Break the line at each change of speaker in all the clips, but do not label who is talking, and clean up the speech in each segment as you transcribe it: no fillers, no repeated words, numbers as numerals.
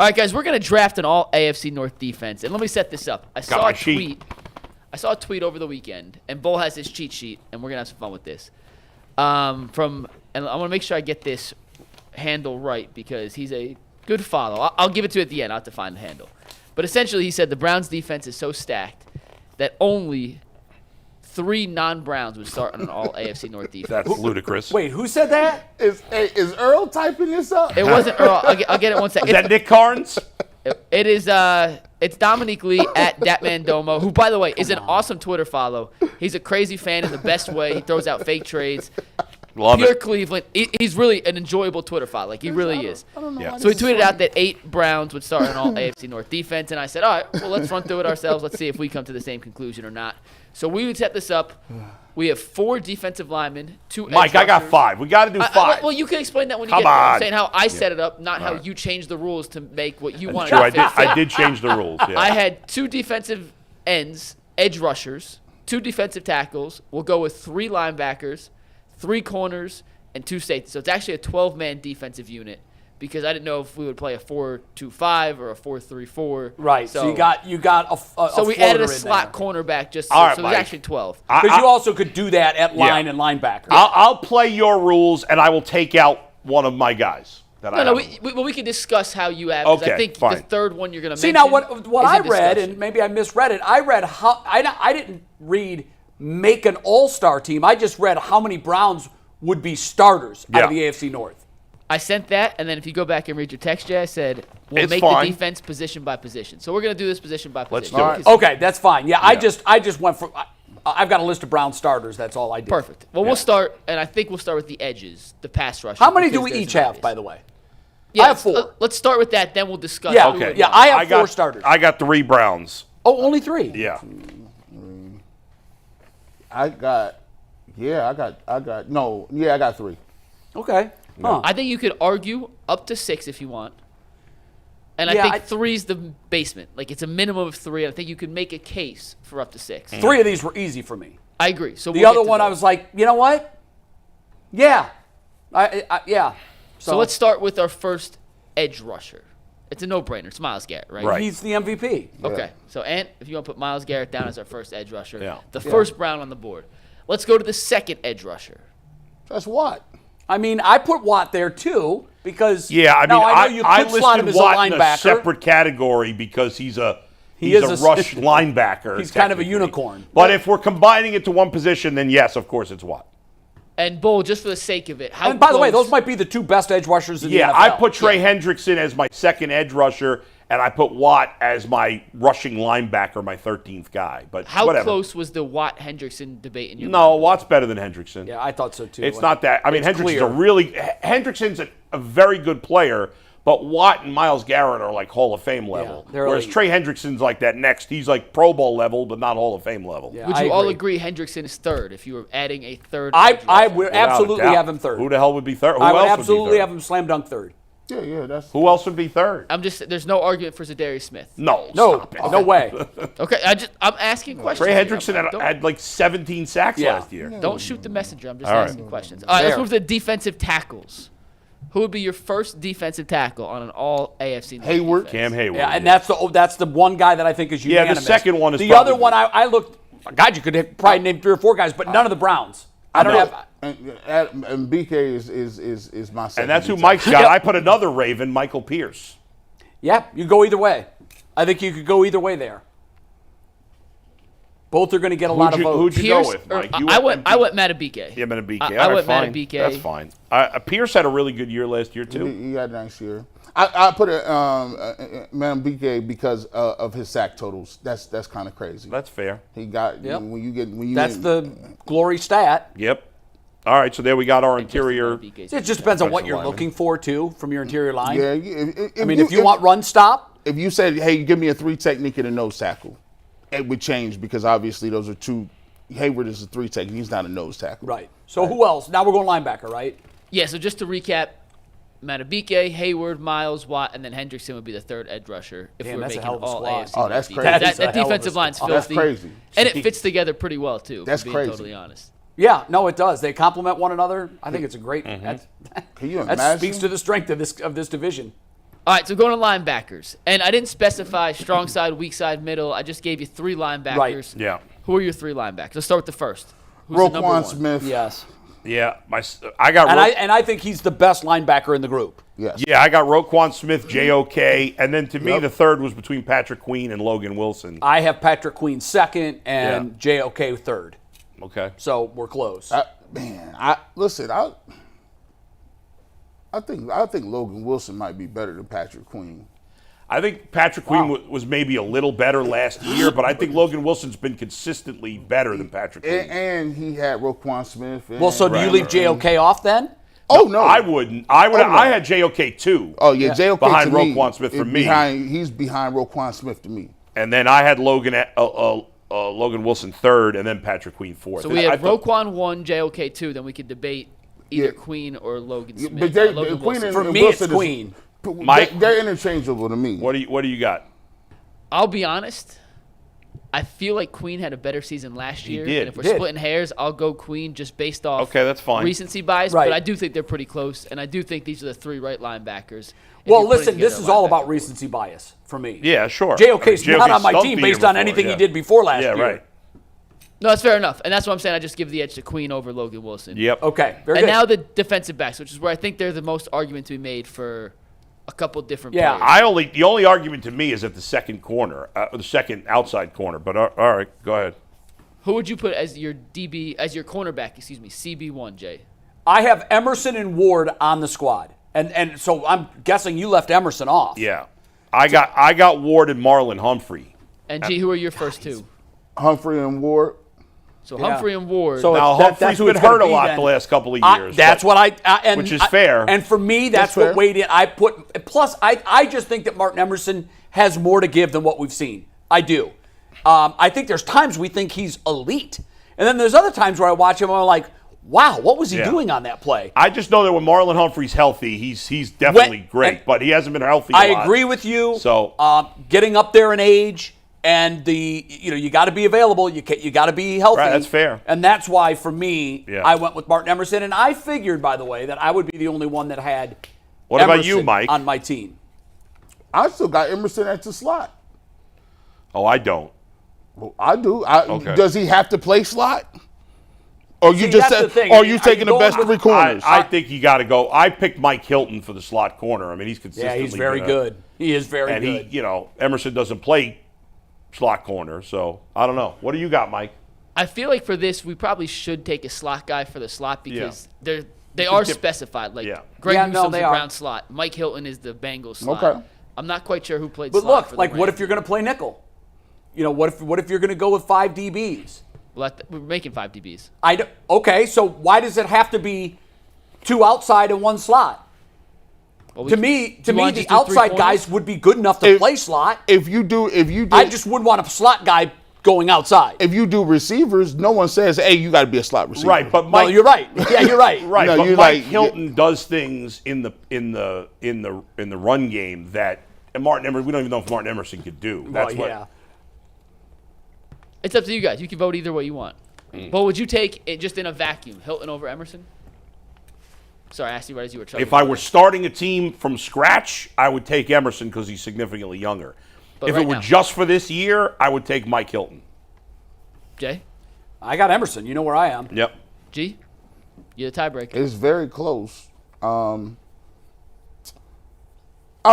All right, guys, we're going to draft an all-AFC North defense. And let me set this up. I saw a tweet over the weekend, and Bull has his cheat sheet, and we're going to have some fun with this. And I want to make sure I get this handle right because he's a good follow. I'll give it to you at the end. I'll have to find the handle. But essentially, he said the Browns' defense is so stacked that only 3 non-Browns would start on an all-AFC North defense.
That's ludicrous.
Wait, who said that?
Is Earl typing this up?
It wasn't Earl. I'll get it one second.
Is that Nick Carnes?
It is. It's Dominique Lee at Datmandomo, who, by the way, is an awesome Twitter follow. He's a crazy fan in the best way. He throws out fake trades.
Love
Pure
it.
Cleveland. He's really an enjoyable Twitter follow. Like, he really is.
I don't know why
So he
this is
tweeted out
funny.
that 8 Browns would start on all AFC North defense, and I said, all right, well, let's run through it ourselves. Let's see if we come to the same conclusion or not. So we would set this up. We have 4 defensive linemen, 2 edge
Mike, I got
rushers.
5. We got to do 5.
Well, you can explain that when you
Come
get there.
on.
I'm saying how I set it up, not how you changed the rules to make what you wanted
True,
to fit.
I did change the rules. Yeah.
I had 2 defensive ends, edge rushers, 2 defensive tackles. We'll go with 3 linebackers, 3 corners, and 2 safeties. So it's actually a 12-man defensive unit because I didn't know if we would play a 4-2-5 or a 4-3-4.
Right. So you got a
So we
floater
added a
in
slot
there.
cornerback just
All right,
so
Mike.
there's actually 12.
Because you also could do that at line and linebacker.
I'll play your rules, and I will take out one of my guys.
No, we can discuss how you have. 'Cause
Okay,
I think
fine.
the third one you're going to
See,
mention.
now what
is
I
a
read,
discussion.
and maybe I misread it, I read how I didn't read make an all-star team. I just read how many Browns would be starters out of the AFC North.
I sent that, and then if you go back and read your text, Jay, I said we'll
It's
make
fine.
the defense position by position. So we're going to do this position by
Let's
position.
do it.
Because-
Okay, that's fine. Yeah, I just went for. I've got a list of Brown starters. That's all I did.
Perfect. Well, we'll start, and I think we'll start with the edges, the pass rush.
How many do we each have, by the way?
Yeah,
I have 4.
Let's start with that, then we'll discuss.
Yeah,
who
Okay.
would
yeah,
want.
I have 4
got,
starters.
I got 3 Browns.
Oh, only 3.
Yeah.
I got 3.
Okay. Huh.
I think you could argue up to 6 if you want. And
Yeah,
I think 3 is the basement. Like, it's a minimum of 3. I think you could make a case for up to 6.
3 of these were easy for me.
I agree. So
The
we'll
other
get to
one, I
those.
was like, you know what? Yeah. Yeah.
So let's start with our first edge rusher. It's a no-brainer. It's Myles Garrett, right?
Right.
He's the MVP.
Okay. So, Ant, if you want to put Myles Garrett down as our first edge rusher,
Yeah.
the first Brown on the board. Let's go to the second edge rusher.
That's what?
I mean, I put Watt there too because
Yeah, I mean,
now, I know you
I
could slot him
listed
as a
Watt in a
linebacker.
separate category because he's a
is a-
rush linebacker.
He's kind of a
technically.
unicorn.
But if we're combining it to one position, then yes, of course it's Watt.
And, Bull, just for the sake of it, how
And by the way,
close-
those might be the 2 best edge rushers in
Yeah,
the NFL.
I put Trey Hendrickson as my second edge rusher, and I put Watt as my rushing linebacker, my 13th guy. But
How
whatever.
close was the Watt-Hendrickson debate in your
No,
mind?
Watt's better than Hendrickson.
Yeah, I thought so too.
It's not that. I mean,
It's
Hendrickson's
clear.
Hendrickson's a very good player, but Watt and Myles Garrett are like Hall of Fame level.
they're
whereas
elite.
Trey Hendrickson's like that next. He's like Pro Bowl level, but not Hall of Fame level.
Yeah.
Would
I
you all
agree.
agree Hendrickson is third if you were adding a third
I
edge rusher?
would
Without a
absolutely
doubt.
have him third.
Who the hell would be third? Who
I would
else
absolutely
would be
have
third?
him slam dunk third.
Yeah, that's.
Who else would be third?
There's no argument for Zadarius Smith.
No,
No,
stop it.
no way.
Okay, I'm asking questions.
Trey
here.
Hendrickson
Don't-
had like 17 sacks
Yeah.
last year.
Don't shoot the messenger. I'm just
All right.
asking questions. All right, let's
Fair.
move to the defensive tackles. Who would be your first defensive tackle on an all AFC North
Hayward.
defense?
Cam Hayward.
Yeah, and that's the one guy that I think is
Yeah, the
unanimous.
second one is
the
probably
other one. I looked. God, you could probably name 3 or 4 guys, but none of the Browns. I don't have.
And BK is my second.
And that's who
defense.
Mike's got.
Yep.
I put another Raven, Michael Pierce.
Yeah, you go either way. I think you could go either way there. Both are going to get a lot of votes.
Who'd you go
Pierce,
with,
or-
Mike? You
I went Matabike.
Yeah, Matabike.
I
All right,
went
fine.
Matabike.
That's fine. Pierce had a really good year last year, too.
He had a nice year. I put Man BK because of his sack totals. That's kind of crazy.
That's fair.
He got
Yep.
when you
That's the glory stat.
Yep. All right, so there we got our interior.
Matabike's
It just depends on what
Defensive
you're
lineman.
looking for too from your interior line.
Yeah,
I mean, if you want run stop,
if you said, "Hey, give me a 3 technique and a nose tackle," it would change because obviously those are 2. Hayward is a 3 technique. He's not a nose tackle.
right. So who else? Now we're going linebacker, right?
Yeah, so just to recap, Matabike, Hayward, Miles, Watt, and then Hendrickson would be the third edge rusher if
Damn,
we're
that's a
making
hell of a
all
squad.
AFC.
Oh, that's
North
crazy.
defense.
That is a
That
hell of a
defensive line's
squad.
That's
filthy.
crazy.
And it fits together pretty well, too,
That's
being
crazy.
totally honest.
Yeah, no, it does. They complement one another. I think it's a great.
Can you
That
imagine?
speaks to the strength of this division.
All right, so going to linebackers. And I didn't specify strong side, weak side, middle. I just gave you 3 linebackers.
Right.
Yeah.
Who are your 3 linebackers? Let's start with the first. Who's the number
Roquan
1?
Smith.
Yes.
Yeah. I got
And I think he's the best linebacker in the group.
Yes.
Yeah, I got Roquan Smith, JOK, and then to me
Yep.
the third was between Patrick Queen and Logan Wilson.
I have Patrick Queen second and JOK third.
Okay.
So we're close.
I think Logan Wilson might be better than Patrick Queen.
I think Patrick Queen was maybe a little better last year, but I think Logan Wilson's been consistently better than Patrick Queen.
And he had Roquan Smith.
Well, so do you leave JOK off then?
Oh no,
I wouldn't. I would.
Oh, no.
I had JOK too.
Oh yeah, JOK
behind
to me
Roquan Smith for
is
me.
He's behind Roquan Smith to me.
And then I had Logan Wilson third, and then Patrick Queen fourth.
So we have Roquan 1, JOK 2. Then we could debate either Queen or Logan Smith.
But
Logan
Queen
Wilson.
For
and
me,
Wilson
it's Queen.
Mike?
They're interchangeable to me.
What do you got?
I'll be honest. I feel like Queen had a better season last year.
did.
And if we're
He did.
splitting hairs, I'll go Queen just based off
Okay, that's fine.
recency bias.
Right.
But I do think they're pretty close, and I do think these are the 3 right linebackers. if
Well,
you're putting
listen,
together
this
a
is all
linebacker
about
group.
recency bias for me.
Yeah, sure.
JOK's not on my
stunk
team
the
based
year
on
before,
anything
yeah.
he did before last year.
Yeah, right.
No, that's fair enough. And that's what I'm saying. I just give the edge to Queen over Logan Wilson.
Yep.
Okay, very
And
good.
now the defensive backs, which is where I think they're the most argument to be made for a couple different
Yeah.
players.
The only argument to me is at the second corner, the second outside corner. But all right, go ahead.
Who would you put as your cornerback, CB1, Jay?
I have Emerson and Ward on the squad. And so I'm guessing you left Emerson off.
Yeah, I got Ward and Marlon Humphrey.
And G, who are your first 2?
Humphrey and Ward.
So Humphrey and Ward.
So
Now
that's
Humphrey's
who
been
it's gonna
hurt a
be
lot
then.
the last couple of years.
That's
but-
what
which is fair.
And for me, that's
fair.
what weighed in. Plus, I just think that Martin Emerson has more to give than what we've seen. I do. I think there's times we think he's elite. And then there's other times where I watch him and I'm like, wow, what was he doing on that play?
I just know that when Marlon Humphrey's healthy, he's definitely great, but he hasn't been healthy a lot.
I agree with you.
So
getting up there in age and you got to be available. You got to be healthy.
Right, that's fair.
And that's why for me,
Yeah.
I went with Martin Emerson. And I figured, by the way, that I would be the only one that had
What about
Emerson
you, Mike?
on my team.
I still got Emerson at the slot.
Oh, I don't.
Well, I do.
Okay.
Does he have to play slot? Or you
See,
just
that's the
said?
thing.
Or
Are
you
you
taking the
going
best
with-
3 corners?
I think you got to go. I picked Mike Hilton for the slot corner. I mean, he's
Yeah,
consistently
he's very
been a-
good. He is very
And
good.
Emerson doesn't play slot corner, so I don't know. What do you got, Mike?
I feel like for this, we probably should take a slot guy for the slot because they are specified. Like Greg
Yeah, no,
Newsome's
they
the
are.
Brown slot. Mike Hilton is the Bengals slot.
Okay.
I'm not quite sure who played
But
slot
look,
for the
like, what
Rams.
if you're going to play nickel? What if you're going to go with 5 DBs?
Well, we're making 5 DBs.
Okay, so why does it have to be 2 outside and 1 slot?
Well,
To me,
you wanna
the
just do 3
outside
corners?
guys would be good enough to play slot.
if you do,
I just wouldn't want a slot guy going outside.
if you do receivers, no one says, "Hey, you got to be a slot receiver."
Right, but
No,
Mike,
you're right. Yeah, you're right.
right,
No,
but
you're
Mike
like-
Hilton does things in the run game that and Martin Emerson. We don't even know if Martin Emerson could do. That's
Well,
what.
yeah.
It's up to you guys. You can vote either way you want. But would you take it just in a vacuum, Hilton over Emerson? Sorry, I asked you right as you were chugging.
If I were starting a team from scratch, I would take Emerson because he's significantly younger.
But
If
right
it were
now.
just for this year, I would take Mike Hilton.
Jay,
I got Emerson. You know where I am.
Yep.
G, you're the tiebreaker.
It's very close. I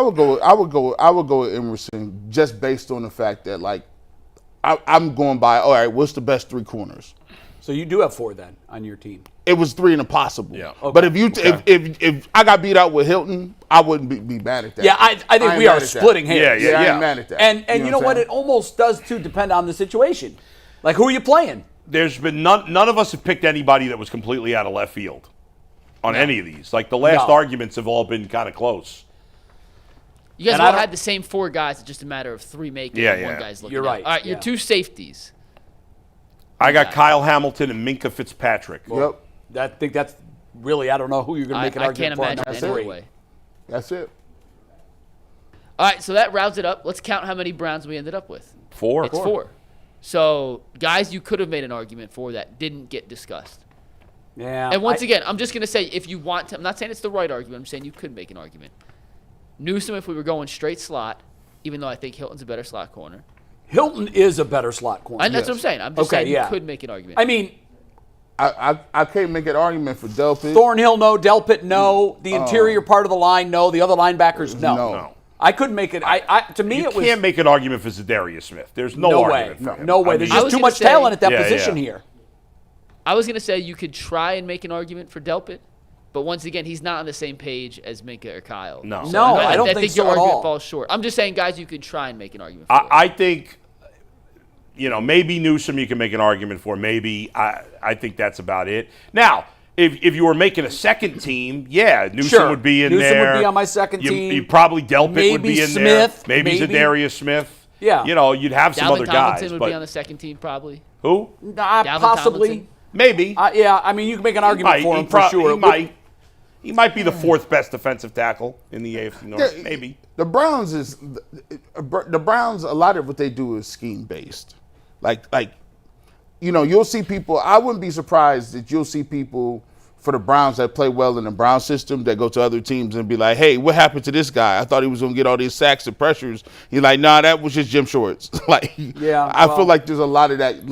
would go with Emerson just based on the fact that I'm going by. All right, what's the best 3 corners?
So you do have 4 then on your team.
It was 3 and a possible.
Yeah.
Okay.
But if I got beat out with Hilton, I wouldn't be mad at that.
Yeah, I think
ain't
we
mad
are
at that.
splitting hairs.
Yeah,
I ain't mad at that.
And you know what?
I'm
It almost does too depend on the situation. Like, who are you playing?
There's been none of us have picked anybody that was completely out of left field on any of these. Like the last
No.
arguments have all been kind of close.
You guys
And I
all
don't-
had the same 4 guys. It's just a matter of 3 making
Yeah,
and
yeah.
1 guy's looking
You're
out.
right,
All right, your
yeah.
2 safeties.
I got
Okay.
Kyle Hamilton and Minka Fitzpatrick.
Yep,
I think that's really, I don't know who you're going to make an
I
argument
can't
for. on
imagine
number
any other
3.
way.
that's it.
All right, so that rounds it up. Let's count how many Browns we ended up with.
4.
It's 4. So, guys, you could have made an argument for that didn't get discussed.
Yeah.
And once again, I'm just going to say, if you want to, I'm not saying it's the right argument. I'm saying you could make an argument. Newsome if we were going straight slot, even though I think Hilton's a better slot corner.
Hilton is a better slot corner.
And that's what I'm saying. I'm just saying you could make an argument.
I mean,
I can't make an argument for Delpit.
Thornhill, no. Delpit, no. The interior part of the line, no. The other linebackers, no.
No.
I couldn't make it. To me,
You
it was
can't make an argument for Zadarius Smith. There's no
way.
argument for him.
No way.
I
There's
mean,
just too much talent at that position here.
I was going to say you could try and make an argument for Delpit, but once again, he's not on the same page as Minka or Kyle.
No.
No, I don't think so
your
at
argument
all.
falls short. I'm just saying, guys, you could try and make an argument for.
I think, maybe Newsome you can make an argument for. Maybe I think that's about it. Now, if you were making a second team, Newsome would be in there.
Newsome would be on my second team.
You probably Delpit would be in
Smith,
there. Maybe Zadarius Smith.
Yeah.
You'd have some other guys.
Tomlinson would be on the second team probably.
Who?
Possibly.
Tomlinson.
Maybe.
I mean, you can make an argument for him for sure.
He might be the fourth best defensive tackle in the AFC North. Maybe.
The Browns a lot of what they do is scheme based. You'll see people. I wouldn't be surprised that you'll see people for the Browns that play well in the Brown system that go to other teams and be like, hey, what happened to this guy? I thought he was going to get all these sacks and pressures. He's like, nah, that was just Jim Shorts. I feel like there's a lot of that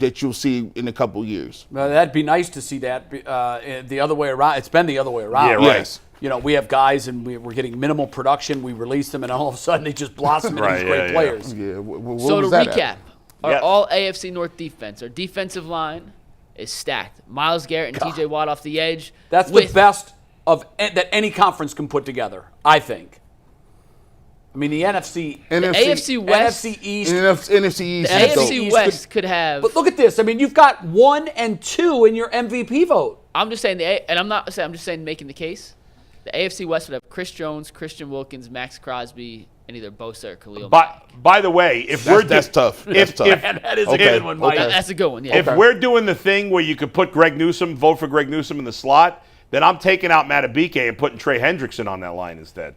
that you'll see in a couple years.
Well, that'd be nice to see that the other way around. It's been the other way around.
Yeah, right.
Yes. We have guys and we're getting minimal production. We release them and all of a sudden they just blossom into these great players.
Yeah.
So to recap, our all AFC North defense, our defensive line is stacked. Myles Garrett and TJ Watt off the edge.
That's the best that any conference can put together, I think. I mean, the AFC West,
NFC East,
NFC East,
the AFC West could have.
But look at this. I mean, you've got 1 and 2 in your MVP vote.
I'm just saying I'm just saying making the case. The AFC West would have Chris Jones, Christian Wilkins, Max Crosby, and either Bosa or Khalil Mack.
By the way,
that's tough.
That is a good one, Mike.
That's a good one. Yeah.
If we're doing the thing where you could put vote for Greg Newsome in the slot, then I'm taking out Matabike and putting Trey Hendrickson on that line instead.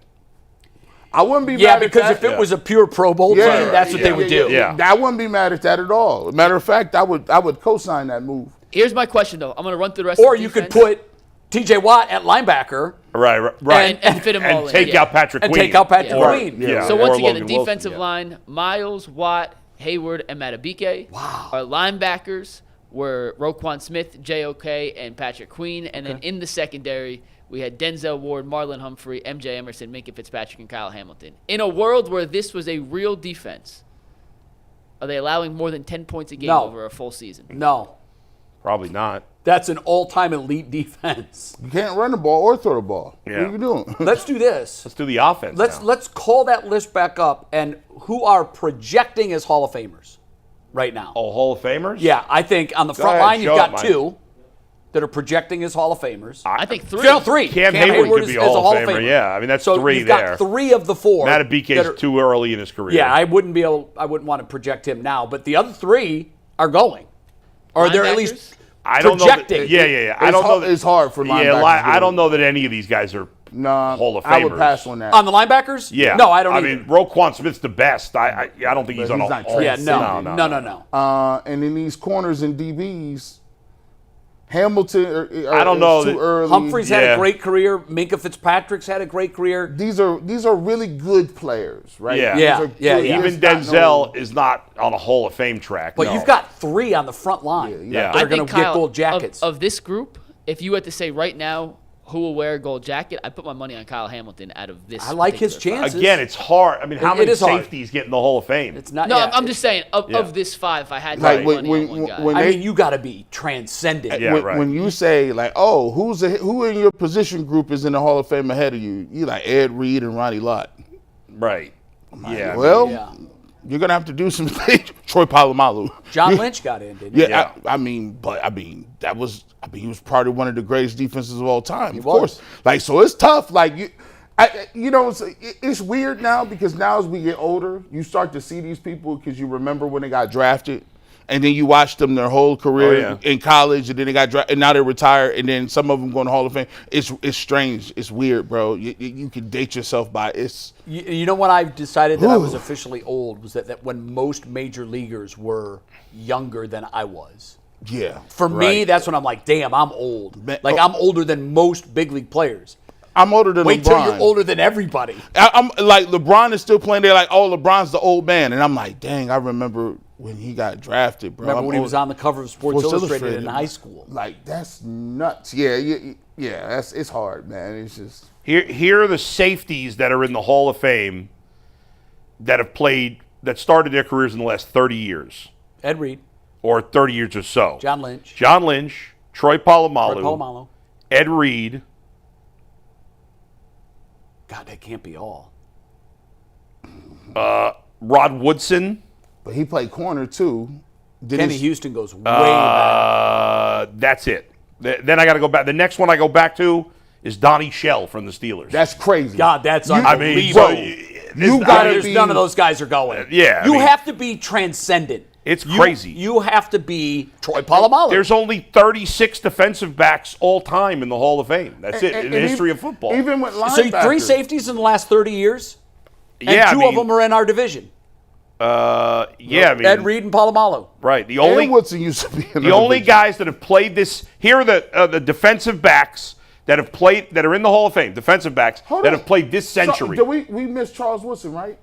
I wouldn't be mad
at that. Because if it was a pure Pro Bowl team, that's what they would do.
Yeah.
I wouldn't be mad at that at all. Matter of fact, I would co-sign that move.
Here's my question, though. I'm going to run through the rest
or
of the
you
defense.
could put T.J. Watt at linebacker.
Right.
And fit them all in.
And take out Patrick Queen.
And take out Patrick Queen.
So once again,
Logan
the defensive
Wilson,
line, Miles, Watt, Hayward, and Matabike.
Wow.
Our linebackers were Roquan Smith, J.O.K., and Patrick Queen. And then in the secondary, we had Denzel Ward, Marlon Humphrey, M.J. Emerson, Minka Fitzpatrick, and Kyle Hamilton. In a world where this was a real defense, are they allowing more than 10 points a game over a full season?
No.
Probably not.
That's an all-time elite defense.
You can't run the ball or throw the ball.
Yeah.
What are you doing?
Let's do this.
Let's do the offense.
Let's call that list back up and who are projecting as Hall of Famers right now.
Oh, Hall of Famers?
Yeah, I think on the front line you've got 2 that are projecting as Hall of Famers.
I think 3.
No, 3.
Cam Hayward could be a Hall of Famer. Yeah, I mean that's 3
you've
there.
Got 3 of the 4.
Matabike is too early in his career.
Yeah, I wouldn't want to project him now, but the other 3 are going, or they're at least.
I don't
projecting.
know. Yeah. I don't know.
It's hard for linebackers.
Yeah, I don't know that any of these guys are Hall of Famers.
I would pass on that.
On the linebackers?
Yeah.
No, I don't.
I mean, Roquan Smith's the best. I don't think he's on a Hall.
Yeah, no.
And in these corners and DBs, Hamilton.
I don't know.
Too early.
Humphreys had a great career. Minka Fitzpatrick's had a great career.
These are really good players, right?
Yeah.
Even Denzel is not on a Hall of Fame track.
But you've got 3 on the front line.
Yeah.
They're going to get gold jackets.
Of this group, if you had to say right now who will wear a gold jacket, I put my money on Kyle Hamilton out of this.
I like his chances.
Again, it's hard. I mean, how many safeties get in the Hall of Fame?
It's not. No, I'm just saying of this 5, if I had to put money on one guy.
I mean, you got to be transcendent.
Yeah, right.
When you say like, oh, who in your position group is in the Hall of Fame ahead of you? You like Ed Reed and Ronnie Lott.
Right. Yeah.
Well, you're gonna have to do some things. Troy Polamalu.
John Lynch got in, didn't he?
Yeah. I mean, he was probably one of the greatest defenses of all time. Of course. Like, so it's tough. Like it's weird now because now as we get older, you start to see these people because you remember when they got drafted, and then you watch them their whole career in college, and then they got drafted, and now they're retired, and then some of them going to Hall of Fame. It's strange. It's weird, bro. You can date yourself by it.
You know what I've decided that I was officially old was that when most major leaguers were younger than I was.
Yeah.
For me, that's when I'm like, damn, I'm old. Like I'm older than most big league players.
I'm older than
Wait
LeBron.
till you're older than everybody.
I'm like, LeBron is still playing. They're like, oh, LeBron's the old man. And I'm like, dang, I remember when he got drafted, bro.
Remember when he was on the cover of Sports Illustrated in high school?
Like, that's nuts. Yeah, it's hard, man. It's just.
Here are the safeties that are in the Hall of Fame that started their careers in the last 30 years.
Ed Reed.
Or 30 years or so.
John Lynch.
Troy Polamalu. Ed Reed.
God, that can't be all.
Rod Woodson.
But he played corner, too.
Kenny Houston goes way back.
That's it. Then I got to go back. The next one I go back to is Donnie Shell from the Steelers.
That's crazy.
God, that's unbelievable. There's none of those guys are going. You have to be transcendent.
It's crazy.
You have to be Troy Polamalu.
There's only 36 defensive backs all time in the Hall of Fame. That's it in the history of football.
Even with linebackers.
So 3 safeties in the last 30 years? And two of them are in our division. Ed Reed and Polamalu.
Right. The only
Woodson used to be in
the only guys that have played this. Here are the defensive backs that have played that are in the Hall of Fame. Defensive backs that have played this century.
We missed Charles Woodson, right?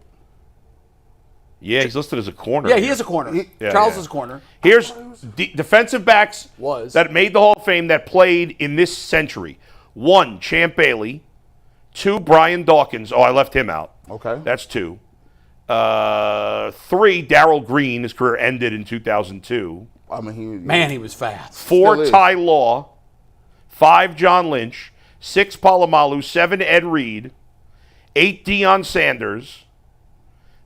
Yeah, he's listed as a corner.
Yeah, he is a corner. Charles is a corner.
Here's defensive backs that made the Hall of Fame that played in this century. 1, Champ Bailey. 2, Brian Dawkins. Oh, I left him out.
Okay.
That's 2. 3, Darryl Green. His career ended in 2002.
I mean,
he was fast.
4, Ty Law. 5, John Lynch. 6, Polamalu. 7, Ed Reed. 8, Deion Sanders.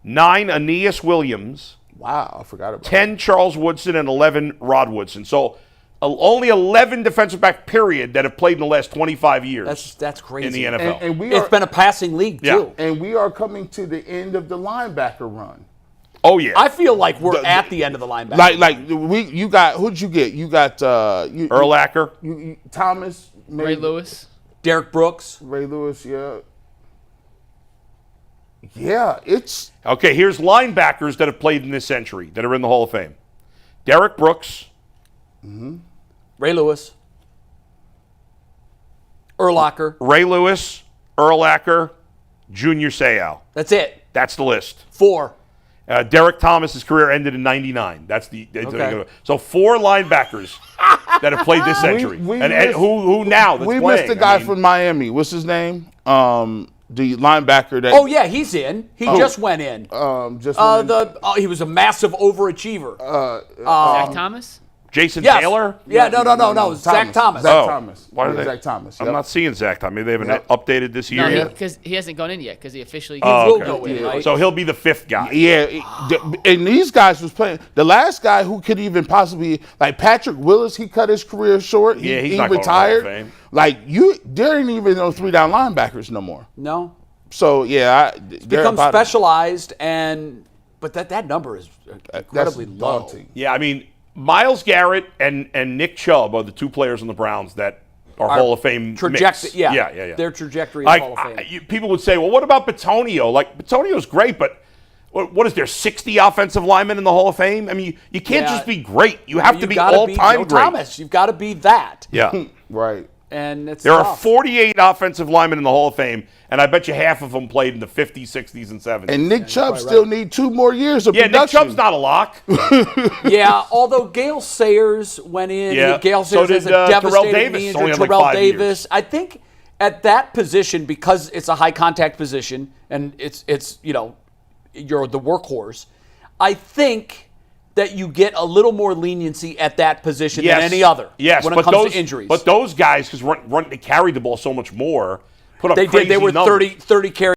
9, Aeneas Williams.
Wow, I forgot about
10, Charles Woodson, and 11, Rod Woodson. So only 11 defensive back, period, that have played in the last 25 years.
That's crazy.
In the NFL.
And
it's been a passing league, too.
And we are coming to the end of the linebacker run.
Oh, yeah.
I feel like we're at the end of the linebacker.
You got, who'd you get? You got
Urlacher.
Thomas.
Ray Lewis.
Derek Brooks.
Ray Lewis, yeah. Yeah, it's...
Okay, here's linebackers that have played in this century that are in the Hall of Fame. Derek Brooks.
Ray Lewis. Urlacher.
Ray Lewis, Urlacher, Junior Seau.
That's it.
That's the list.
4.
Derek Thomas's career ended in 99. That's the So 4 linebackers that have played this century. And who now that's
we
playing?
Missed the guy from Miami. What's his name? The linebacker that.
Oh yeah, he's in. He just went in. He was a massive overachiever.
Zach Thomas.
Jason Taylor?
Yeah, no. Zach Thomas.
Zach Thomas.
I'm not seeing Zach Thomas. Maybe they haven't updated this year yet.
Because he hasn't gone in yet. Because he officially
will go in, right?
So he'll be the 5th guy.
Yeah, and these guys was playing. The last guy who could even possibly like Patrick Willis, he cut his career short.
He's not
retired.
Going to Hall of Fame.
Like there ain't even no 3-down linebackers no more.
No.
So yeah,
it's become specialized, but that number is incredibly low.
Daunting.
Yeah, I mean. Miles Garrett and Nick Chubb are the 2 players on the Browns that are Hall of Fame mix.
Yeah. Their trajectory is Hall of Fame.
People would say, well, what about Bitonio? Like, Bitonio's great, but what is there, 60 offensive linemen in the Hall of Fame? I mean, you can't just be great. You have to be all-time great.
Thomas. You've got to be that.
Yeah.
Right.
And it's
there are 48 offensive linemen in the Hall of Fame, and I bet you half of them played in the 50s, 60s, and 70s.
And Nick Chubb still need 2 more years of production.
Nick Chubb's not a lock.
Yeah, although Gale Sayers went in.
Yeah.
Gale Sayers has a devastating knee injury. Terrell Davis. I think at that position, because it's a high-contact position, and it's you're the workhorse, I think that you get a little more leniency at that position than any other when it comes to injuries.
But those guys, because they carried the ball so much more, put up crazy
They were
numbers.
30 carries.